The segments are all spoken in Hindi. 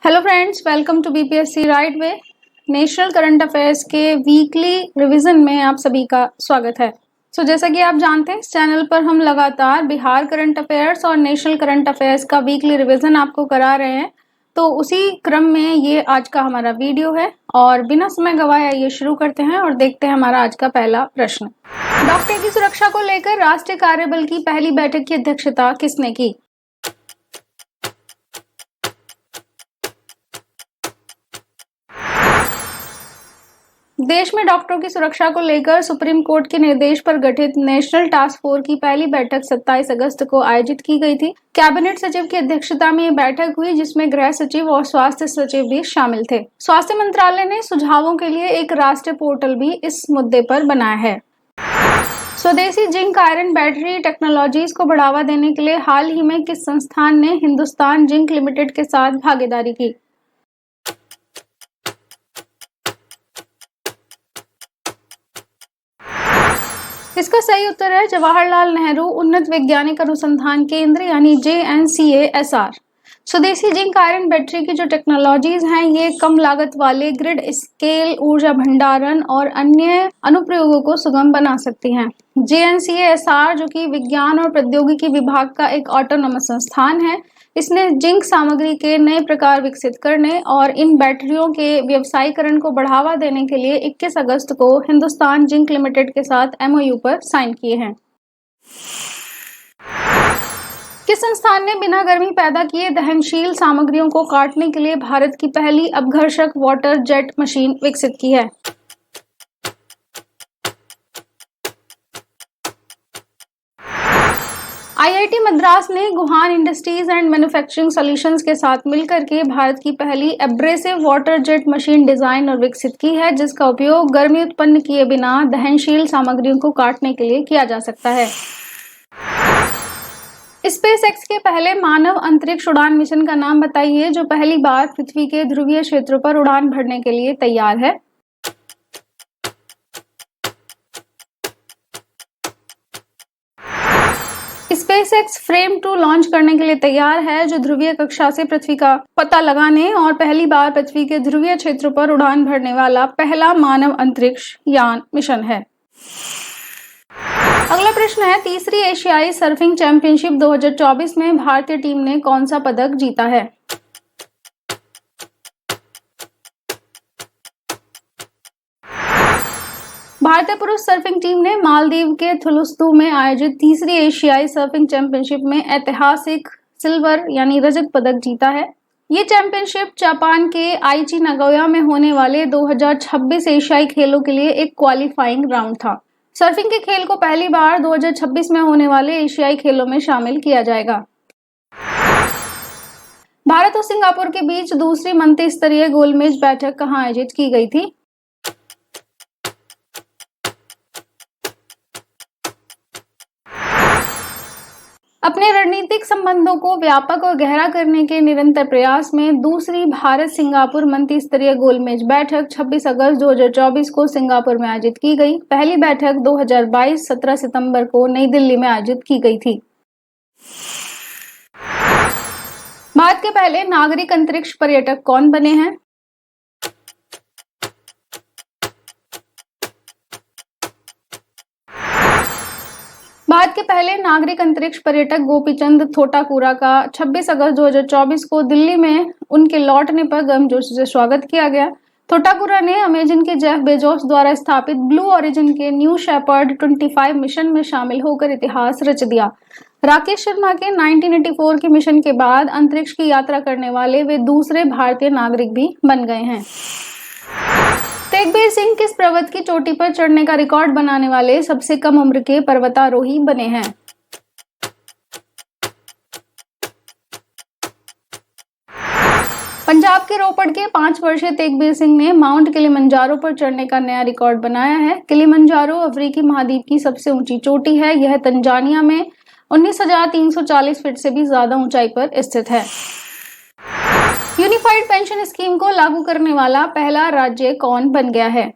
Hello friends, welcome to BPSC right way. National current affairs के वीकली रिवीजन में आप सभी का स्वागत है। जैसा कि आप जानते हैं, इस चैनल पर हम लगातार बिहार करंट अफेयर्स और नेशनल करंट अफेयर्स का वीकली रिवीजन आपको करा रहे हैं। तो उसी क्रम में ये आज का हमारा वीडियो है और बिना समय गवाए आइए शुरू करते हैं और देखते हैं हमारा आज का पहला प्रश्न। डॉक्टर की सुरक्षा को लेकर राष्ट्रीय कार्यबल की पहली बैठक की अध्यक्षता किसने की? देश में डॉक्टरों की सुरक्षा को लेकर सुप्रीम कोर्ट के निर्देश पर गठित नेशनल टास्क फोर्स की पहली बैठक 27 अगस्त को आयोजित की गई थी। कैबिनेट सचिव की अध्यक्षता में ये बैठक हुई, जिसमें गृह सचिव और स्वास्थ्य सचिव भी शामिल थे। स्वास्थ्य मंत्रालय ने सुझावों के लिए एक राष्ट्रीय पोर्टल भी इस मुद्दे पर बनाया है। स्वदेशी जिंक आयरन बैटरी टेक्नोलॉजीज को बढ़ावा देने के लिए हाल ही में किस संस्थान ने हिंदुस्तान जिंक लिमिटेड के साथ भागीदारी की? इसका सही उत्तर है जवाहरलाल नेहरू उन्नत वैज्ञानिक अनुसंधान केंद्र यानी JNCASR। स्वदेशी जिंक आयरन बैटरी की जो टेक्नोलॉजीज हैं, ये कम लागत वाले ग्रिड स्केल ऊर्जा भंडारण और अन्य अनुप्रयोगों को सुगम बना सकती हैं। JNCASR, जो कि विज्ञान और प्रौद्योगिकी विभाग का एक ऑटोनोमस संस्थान है, इसने जिंक सामग्री के नए प्रकार विकसित करने और इन बैटरियों के व्यवसायीकरण को बढ़ावा देने के लिए 21 अगस्त को हिंदुस्तान जिंक लिमिटेड के साथ MOU पर साइन किए हैं। किस संस्थान ने बिना गर्मी पैदा किए दहनशील सामग्रियों को काटने के लिए भारत की पहली अपघर्षक वाटर जेट मशीन विकसित की है? IIT मद्रास ने Gohan industries and manufacturing solutions के साथ मिलकर के भारत की पहली abrasive water jet machine design और विकसित की है, जिसका उपयोग गर्मी उत्पन्न किए बिना दहनशील सामग्रियों को काटने के लिए किया जा सकता है। स्पेसएक्स के पहले मानव अंतरिक्ष उड़ान मिशन का नाम बताइए, जो पहली बार पृथ्वी के ध्रुवीय क्षेत्रों पर उड़ान भरने के लिए तैयार है। स्पेसएक्स फ्रेम 2 लॉन्च करने के लिए तैयार है, जो ध्रुवीय कक्षा से पृथ्वी का पता लगाने और पहली बार पृथ्वी के ध्रुवीय क्षेत्रों पर उड़ान भरने वाला पहला मानव अंतरिक्ष यान मिशन है। अगला प्रश्न है, तीसरी एशियाई सर्फिंग चैंपियनशिप 2024 में भारतीय टीम ने कौन सा पदक जीता है? भारतीय पुरुष सर्फिंग टीम ने मालदीव के थुलुस्तु में आयोजित तीसरी एशियाई सर्फिंग चैंपियनशिप में ऐतिहासिक सिल्वर यानी रजत पदक जीता है। ये चैंपियनशिप जापान के आईची नागोया में होने वाले 2026 एशियाई खेलों के लिए एक क्वालिफाइंग राउंड था। सर्फिंग के खेल को पहली बार 2026 में होने वाले एशियाई खेलों में शामिल किया जाएगा। भारत और सिंगापुर के बीच दूसरी मंत्रिस्तरीय गोलमेज बैठक कहाँ आयोजित की गई थी? अपने रणनीतिक संबंधों को व्यापक और गहरा करने के निरंतर प्रयास में दूसरी भारत सिंगापुर मंत्रिस्तरीय गोलमेज बैठक 26 अगस्त 2024 को सिंगापुर में आयोजित की गई। पहली बैठक 2022 17 सितंबर को नई दिल्ली में आयोजित की गई थी। भारत के पहले नागरिक अंतरिक्ष पर्यटक कौन बने हैं? भारत के पहले नागरिक अंतरिक्ष पर्यटक गोपीचंद थोटाकुरा का 26 अगस्त 2024 को दिल्ली में उनके लौटने पर गर्मजोशी से स्वागत किया गया। थोटाकुरा ने अमेजन के जेफ बेजोस द्वारा स्थापित ब्लू ओरिजिन के न्यू शेपर्ड 25 मिशन में शामिल होकर इतिहास रच दिया। राकेश शर्मा के 1984 के मिशन के बाद अंतरिक्ष की यात्रा करने वाले वे दूसरे भारतीय नागरिक भी बन गए हैं। तेगबीर सिंह किस पर्वत की चोटी पर चढ़ने का रिकॉर्ड बनाने वाले सबसे कम उम्र के पर्वतारोही बने हैं? पंजाब के रोपड़ के 5 वर्षीय तेगबीर सिंह ने माउंट किलिमंजारो पर चढ़ने का नया रिकॉर्ड बनाया है। किलिमंजारो अफ्रीकी महाद्वीप की सबसे ऊंची चोटी है। यह तंजानिया में 19,340 फीट से भी ज्यादा ऊंचाई पर स्थित है। यूनिफाइड पेंशन स्कीम को लागू करने वाला पहला राज्य कौन बन गया है?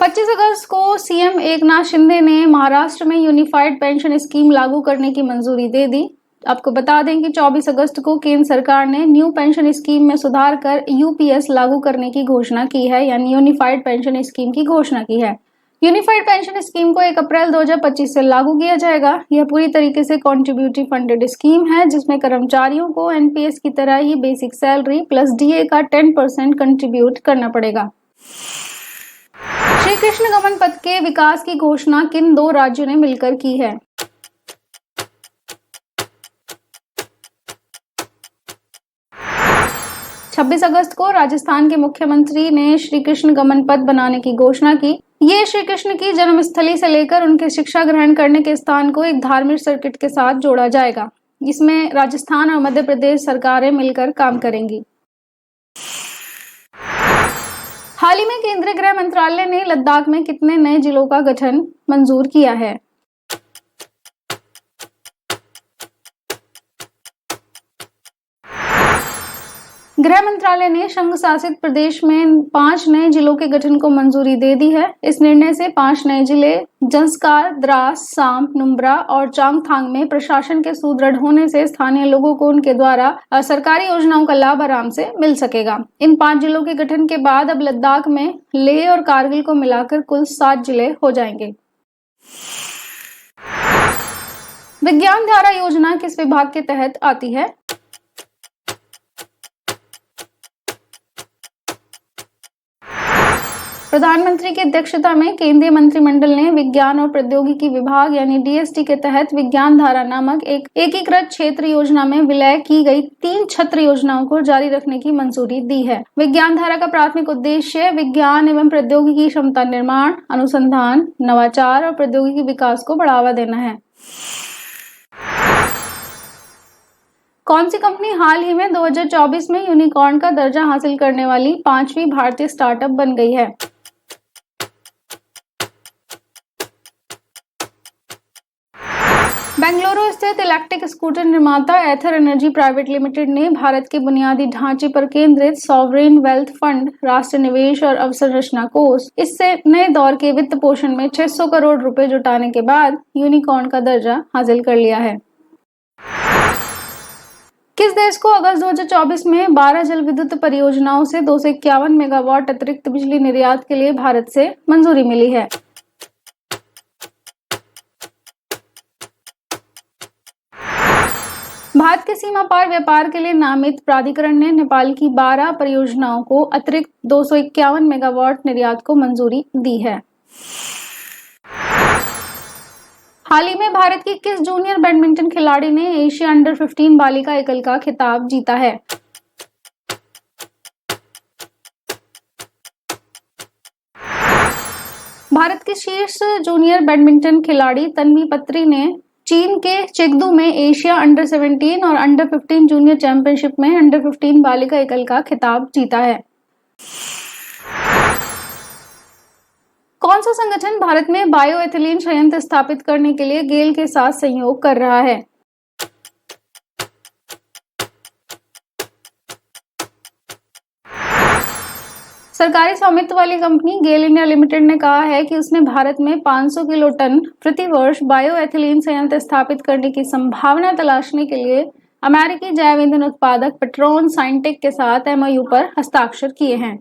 25 25 अगस्त को सीएम एकनाथ शिंदे ने महाराष्ट्र में यूनिफाइड पेंशन स्कीम लागू करने की मंजूरी दे दी। आपको बता दें कि 24 अगस्त को केंद्र सरकार ने न्यू पेंशन स्कीम में सुधार कर यूपीएस लागू करने की घोषणा की है, यानी यूनिफाइड पेंशन स्कीम की घोषणा की है। यूनिफाइड पेंशन स्कीम को 1 अप्रैल 2025 से लागू किया जाएगा। यह पूरी तरीके से कॉन्ट्रीब्यूटरी फंडेड स्कीम है, जिसमें कर्मचारियों को एनपीएस की तरह ही बेसिक सैलरी प्लस डीए का 10% कंट्रीब्यूट करना पड़ेगा। श्री कृष्ण गमन पथ के विकास की घोषणा किन 2 राज्यों ने मिलकर की है? छब्बीस अगस्त को राजस्थान के मुख्यमंत्री ने श्री कृष्ण गमन पथ बनाने की घोषणा की। ये श्री कृष्ण की जन्मस्थली से लेकर उनके शिक्षा ग्रहण करने के स्थान को एक धार्मिक सर्किट के साथ जोड़ा जाएगा। इसमें राजस्थान और मध्य प्रदेश सरकारें मिलकर काम करेंगी। हाल ही में केंद्रीय गृह मंत्रालय ने लद्दाख में कितने नए जिलों का गठन मंजूर किया है? गृह मंत्रालय ने संघ शासित प्रदेश में 5 नए जिलों के गठन को मंजूरी दे दी है। इस निर्णय से 5 नए जिले जंस्कार, द्रास, साम, नुब्रा और चांगथांग में प्रशासन के सुदृढ़ होने से स्थानीय लोगों को उनके द्वारा सरकारी योजनाओं का लाभ आराम से मिल सकेगा। इन 5 जिलों के गठन के बाद अब लद्दाख में लेह और कारगिल को मिलाकर कुल 7 जिले हो जाएंगे। विज्ञान धारा योजना किस विभाग के तहत आती है? प्रधानमंत्री की अध्यक्षता में केंद्रीय मंत्रिमंडल ने विज्ञान और प्रौद्योगिकी विभाग यानी डीएसटी के तहत विज्ञान धारा नामक एक एकीकृत क्षेत्र योजना में विलय की गई 3 छत्र योजनाओं को जारी रखने की मंजूरी दी है। विज्ञान धारा का प्राथमिक उद्देश्य विज्ञान एवं प्रौद्योगिकी क्षमता निर्माण, अनुसंधान, नवाचार और प्रौद्योगिकी विकास को बढ़ावा देना है। कौन सी कंपनी हाल ही में 2024 में यूनिकॉर्न का दर्जा हासिल करने वाली 5वीं भारतीय स्टार्टअप बन गई है? बेंगलुरु स्थित इलेक्ट्रिक स्कूटर निर्माता एथर एनर्जी प्राइवेट लिमिटेड ने भारत के बुनियादी ढांचे पर केंद्रित सॉवरेन वेल्थ फंड, राष्ट्र निवेश और अवसंरचना कोष इससे नए दौर के वित्त पोषण में 600 करोड़ रुपए जुटाने के बाद यूनिकॉर्न का दर्जा हासिल कर लिया है। किस देश को अगस्त 2024 में 12 जल विद्युत परियोजनाओं से 251 मेगावाट अतिरिक्त बिजली निर्यात के लिए भारत से मंजूरी मिली है? भारत के सीमा पार व्यापार के लिए नामित प्राधिकरण ने नेपाल की 12 परियोजनाओं को अतिरिक्त 251 मेगावाट निर्यात को मंजूरी दी है। हाल ही में भारत की किस जूनियर बैडमिंटन खिलाड़ी ने एशिया अंडर 15 बालिका एकल का खिताब जीता है? भारत की शीर्ष जूनियर बैडमिंटन खिलाड़ी तन्वी पत्री ने चीन के चेगदू में एशिया अंडर 17 और अंडर 15 जूनियर चैंपियनशिप में अंडर 15 बालिका एकल का खिताब जीता है। कौन सा संगठन भारत में बायोएथिलीन संयंत्र स्थापित करने के लिए गेल के साथ सहयोग कर रहा है? सरकारी स्वामित्व वाली कंपनी गेल इंडिया लिमिटेड ने कहा है कि उसने भारत में 500 किलो टन प्रति वर्ष बायोएथिलीन संयंत्र स्थापित करने की संभावना तलाशने के लिए अमेरिकी जैव ईंधन उत्पादक पेट्रोन साइंटेक के साथ एमओयू पर हस्ताक्षर किए हैं।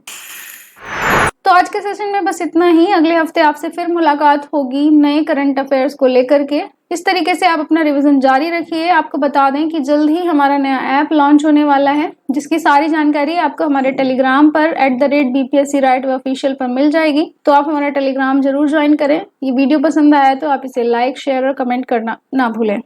तो आज के सेशन में बस इतना ही। अगले हफ्ते आपसे फिर मुलाकात होगी नए करंट अफेयर्स को लेकर के। इस तरीके से आप अपना रिवीजन जारी रखिए। आपको बता दें कि जल्द ही हमारा नया ऐप लॉन्च होने वाला है, जिसकी सारी जानकारी आपको हमारे टेलीग्राम पर @BPSC Right Way ऑफिशियल पर मिल जाएगी। तो आप हमारा टेलीग्राम जरूर ज्वाइन करें। ये वीडियो पसंद आया तो आप इसे लाइक, शेयर और कमेंट करना ना भूलें।